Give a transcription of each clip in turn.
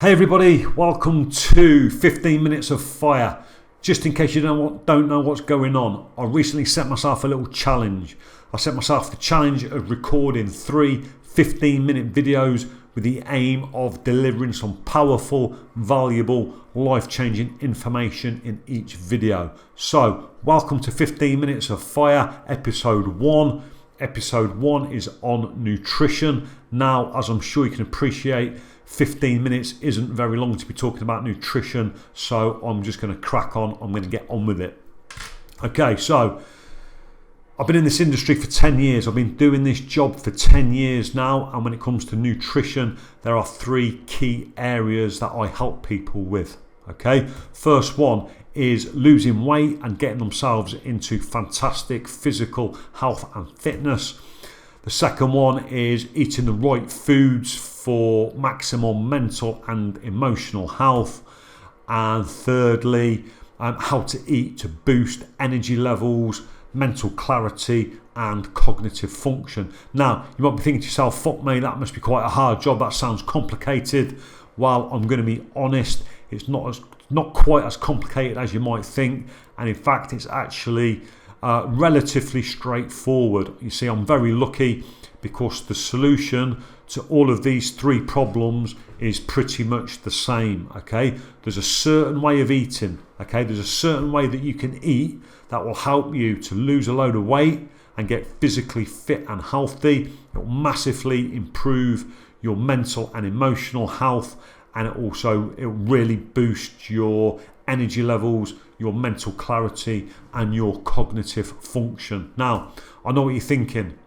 Hey everybody, welcome to 15 Minutes of Fire. Just in case you don't know what's going on, I recently set myself a little challenge. I set myself the challenge of recording 3 15-minute videos with the aim of delivering some powerful, valuable, life-changing information in each video. So, welcome to 15 Minutes of Fire, episode 1. Episode 1 is on nutrition. Now, as I'm sure you can appreciate, 15 minutes isn't very long to be talking about nutrition, so I'm just going to crack on. I'm going to get on with it. Okay, so I've been in this industry for 10 years. I've been doing this job for 10 years now, and when it comes to nutrition, there are 3 key areas that I help people with. Okay, first one is losing weight and getting themselves into fantastic physical health and fitness. The second one is eating the right foods for maximum mental and emotional health. And thirdly, how to eat to boost energy levels, mental clarity and cognitive function. Now, you might be thinking to yourself, fuck me, that must be quite a hard job. That sounds complicated. Well, I'm going to be honest, it's not quite as complicated as you might think. And in fact, it's actually relatively straightforward. You see, I'm very lucky because the solution to all of these 3 problems is pretty much the same. Okay, there's a certain way of eating. Okay, there's a certain way that you can eat that will help you to lose a load of weight and get physically fit and healthy. It will massively improve your mental and emotional health, and it will really boost your energy levels, your mental clarity and your cognitive function. Now, I know what you're thinking.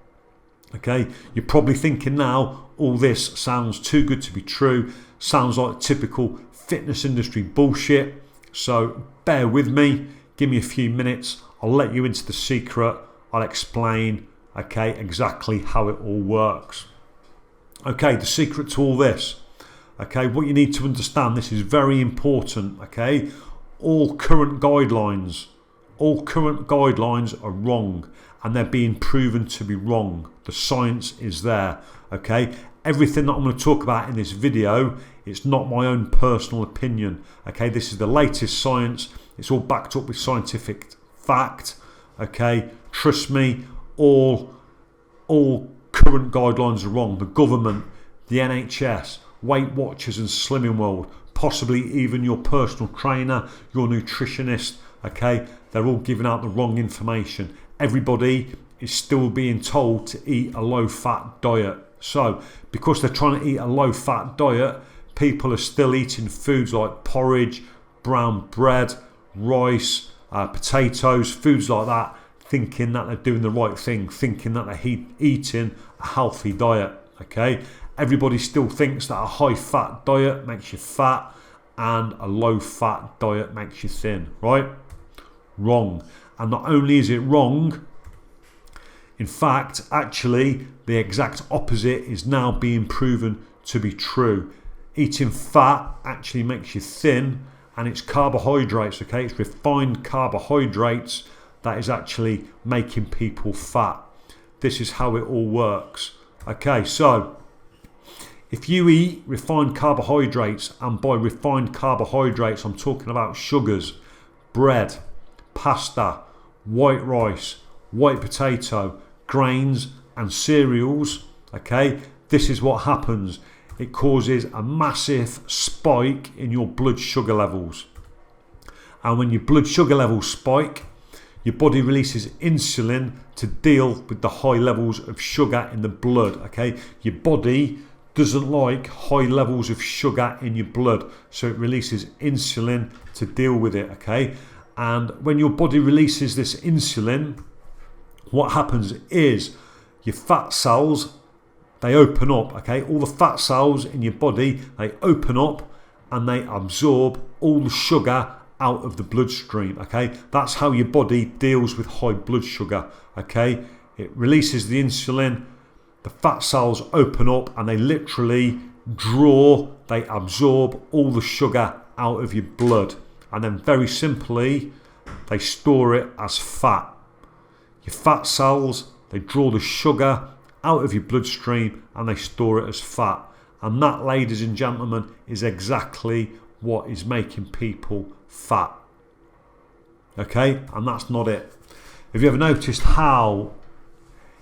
Okay, you're probably thinking now, all this sounds too good to be true, sounds like typical fitness industry bullshit. So bear with me, give me a few minutes, I'll let you into the secret, I'll explain, okay, exactly how it all works. Okay, the secret to all this, okay, what you need to understand, this is very important, okay, all current guidelines are wrong, and they're being proven to be wrong. The science is there. Okay, everything that I'm going to talk about in this video, it's not my own personal opinion. Okay, this is the latest science. It's all backed up with scientific fact. Okay, trust me, all current guidelines are wrong. The government, the NHS, Weight Watchers and Slimming World, possibly even your personal trainer, your nutritionist, okay, they're all giving out the wrong information. Everybody is still being told to eat a low-fat diet. So, because they're trying to eat a low-fat diet, people are still eating foods like porridge, brown bread, rice, potatoes, foods like that, thinking that they're doing the right thing, thinking that they're eating a healthy diet, okay? Everybody still thinks that a high-fat diet makes you fat and a low-fat diet makes you thin, right? Wrong. And not only is it wrong, in fact, actually, the exact opposite is now being proven to be true. Eating fat actually makes you thin, and it's carbohydrates, okay? It's refined carbohydrates that is actually making people fat. This is how it all works. Okay, so if you eat refined carbohydrates, and by refined carbohydrates, I'm talking about sugars, bread, pasta, white rice, white potato, grains and cereals, okay, this is what happens. It causes a massive spike in your blood sugar levels. And when your blood sugar levels spike, your body releases insulin to deal with the high levels of sugar in the blood, okay? Your body doesn't like high levels of sugar in your blood, so it releases insulin to deal with it, okay? And when your body releases this insulin, what happens is your fat cells, they open up, okay? All the fat cells in your body, they open up and they absorb all the sugar out of the bloodstream, okay? That's how your body deals with high blood sugar, okay? It releases the insulin, the fat cells open up and they literally they absorb all the sugar out of your blood. And then very simply, they store it as fat. Your fat cells, they draw the sugar out of your bloodstream and they store it as fat. And that, ladies and gentlemen, is exactly what is making people fat. Okay, and that's not it. Have you ever noticed how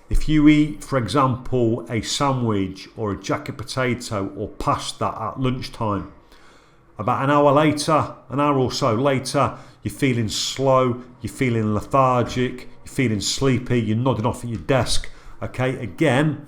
if you eat, for example, a sandwich or a jacket potato or pasta at lunchtime, about an hour or so later, you're feeling slow, you're feeling lethargic, you're feeling sleepy, you're nodding off at your desk. Okay, again,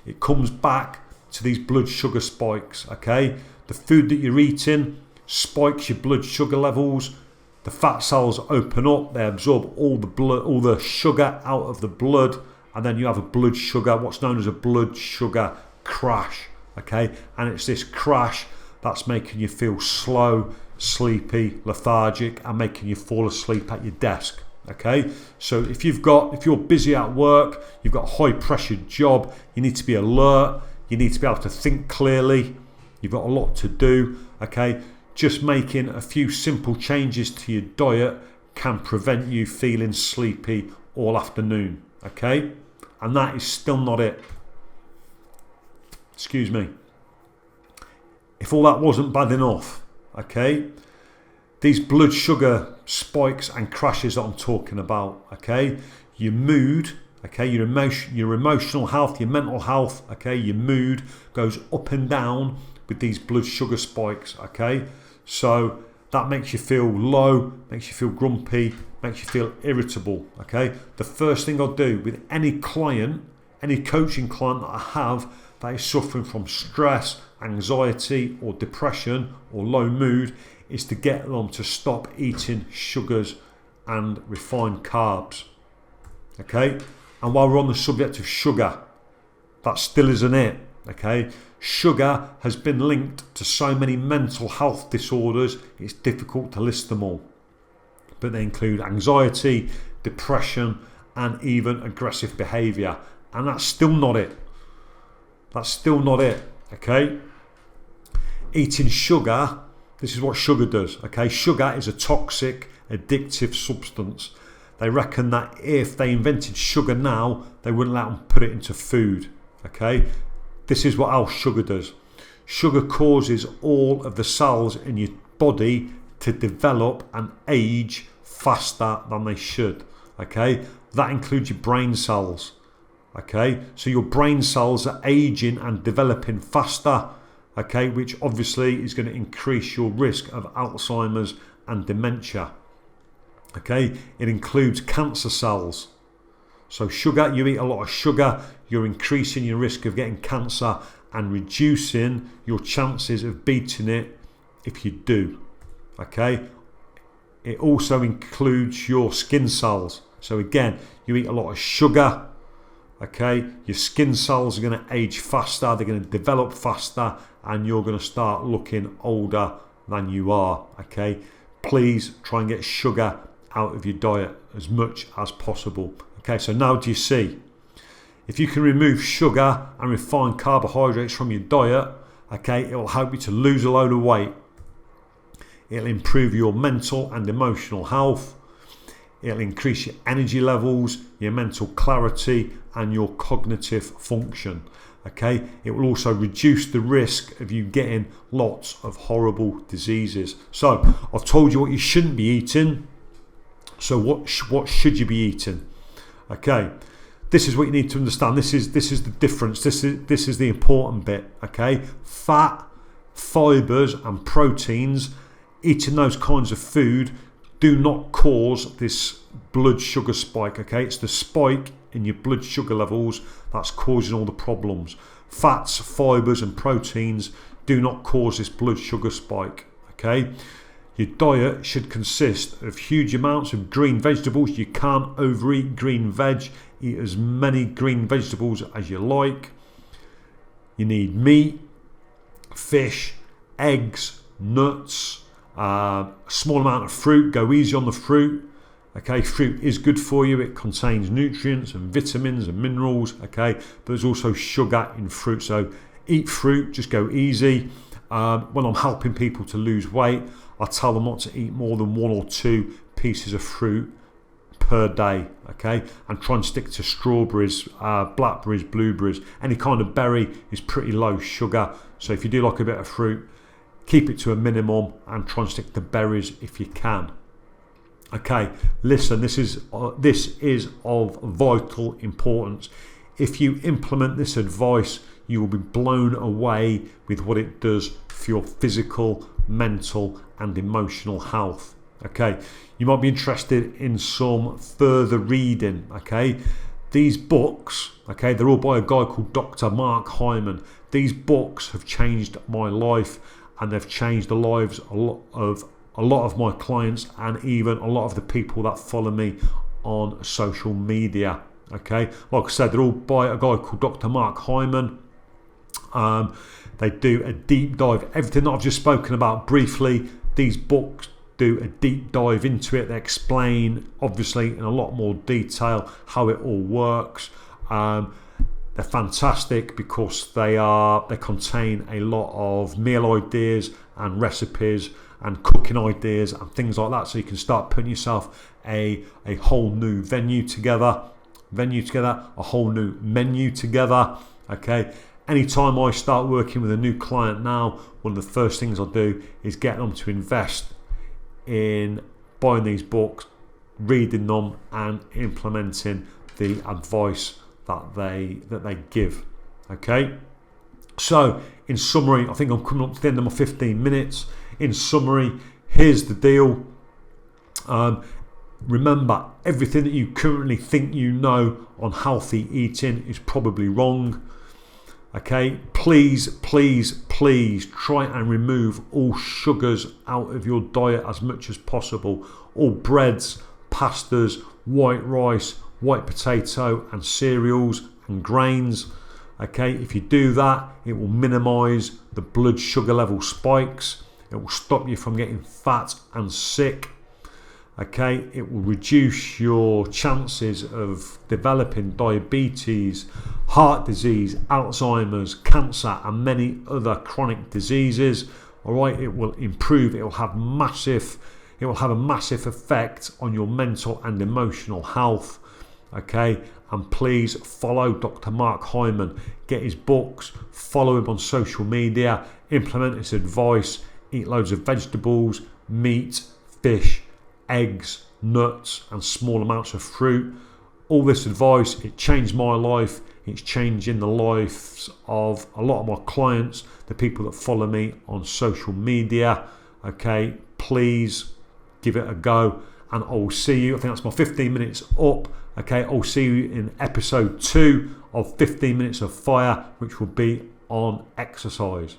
it comes back to these blood sugar spikes. Okay, the food that you're eating spikes your blood sugar levels. The fat cells open up, they absorb all the sugar out of the blood, and then you have a blood sugar, what's known as a blood sugar crash. Okay, and it's this crash that's making you feel slow, sleepy, lethargic, and making you fall asleep at your desk. Okay, so if you're busy at work, you've got a high pressure job, you need to be alert, you need to be able to think clearly, you've got a lot to do. Okay, just making a few simple changes to your diet can prevent you feeling sleepy all afternoon. Okay, and that is still not it. Excuse me. If all that wasn't bad enough, okay, these blood sugar spikes and crashes that I'm talking about, okay, your mood, okay, your emotional health, your mental health, okay, your mood goes up and down with these blood sugar spikes. Okay, so that makes you feel low, makes you feel grumpy, makes you feel irritable. Okay, the first thing I'll do with any client, any coaching client that I have that is suffering from stress, anxiety or depression or low mood, is to get them to stop eating sugars and refined carbs. Okay, and while we're on the subject of sugar, that still isn't it. Okay, sugar has been linked to so many mental health disorders, it's difficult to list them all, but they include anxiety, depression, and even aggressive behavior. And that's still not it. That's still not it. Okay, eating sugar, this is what sugar does. Okay, sugar is a toxic, addictive substance. They reckon that if they invented sugar now, they wouldn't let them put it into food. Okay, this is what else sugar does. Sugar causes all of the cells in your body to develop and age faster than they should. Okay, that includes your brain cells. Okay, so your brain cells are aging and developing faster. Okay, which obviously is going to increase your risk of Alzheimer's and dementia. Okay, it includes cancer cells. So sugar, you eat a lot of sugar, you're increasing your risk of getting cancer and reducing your chances of beating it if you do. Okay, it also includes your skin cells. So again, you eat a lot of sugar, okay, your skin cells are going to age faster, they're going to develop faster, and you're going to start looking older than you are. Okay, please try and get sugar out of your diet as much as possible. Okay, so now do you see? If you can remove sugar and refined carbohydrates from your diet, okay, it will help you to lose a load of weight. It'll improve your mental and emotional health. It'll increase your energy levels, your mental clarity, and your cognitive function. Okay, it will also reduce the risk of you getting lots of horrible diseases. So I've told you what you shouldn't be eating. So what should you be eating? Okay, this is what you need to understand. This is the difference. This is the important bit. Okay, fat, fibers, and proteins. Eating those kinds of food do not cause this blood sugar spike. Okay, it's the spike in your blood sugar levels that's causing all the problems. Fats, fibers, and proteins do not cause this blood sugar spike. Okay, your diet should consist of huge amounts of green vegetables. You can't overeat green veg. Eat as many green vegetables as you like. You need meat, fish, eggs, nuts, a small amount of fruit. Go easy on the fruit. Okay, fruit is good for you. It contains nutrients and vitamins and minerals. Okay, but there's also sugar in fruit. So eat fruit, just go easy. When I'm helping people to lose weight, I tell them not to eat more than 1 or 2 pieces of fruit per day, okay? And try and stick to strawberries, blackberries, blueberries. Any kind of berry is pretty low sugar. So if you do like a bit of fruit, keep it to a minimum and try and stick to berries if you can. Okay, listen, this is of vital importance. If you implement this advice, you will be blown away with what it does for your physical, mental and emotional health. Okay, you might be interested in some further reading. Okay, these books, okay, they're all by a guy called Dr. Mark Hyman. These books have changed my life, and they've changed the lives of a lot of my clients and even a lot of the people that follow me on social media. Okay, like I said, they're all by a guy called Dr. Mark Hyman. They do a deep dive. Everything that I've just spoken about briefly, these books do a deep dive into it. They explain, obviously, in a lot more detail how it all works. They're fantastic because they contain a lot of meal ideas and recipes and cooking ideas and things like that, so you can start putting yourself a whole new venue together, a whole new menu together. Okay, anytime I start working with a new client now, one of the first things I do is get them to invest in buying these books, reading them and implementing the advice that they give. Okay, so in summary, I think I'm coming up to the end of my 15 minutes. In summary, here's the deal. Remember, everything that you currently think you know on healthy eating is probably wrong. Okay, please try and remove all sugars out of your diet as much as possible. All breads, pastas, white rice, white potato and cereals and grains. Okay, if you do that, it will minimize the blood sugar level spikes. It will stop you from getting fat and sick. Okay, it will reduce your chances of developing diabetes, heart disease, Alzheimer's, cancer and many other chronic diseases. All right, it will improve, it will have a massive effect on your mental and emotional health. Okay, and please follow Dr. Mark Hyman, get his books, follow him on social media, implement his advice, eat loads of vegetables, meat, fish, eggs, nuts and small amounts of fruit. All this advice, it changed my life, it's changing the lives of a lot of my clients, the people that follow me on social media. Okay, please give it a go and I will see you, I think that's my 15 minutes up. Okay, I'll see you in episode 2 of 15 Minutes of Fire, which will be on exercise.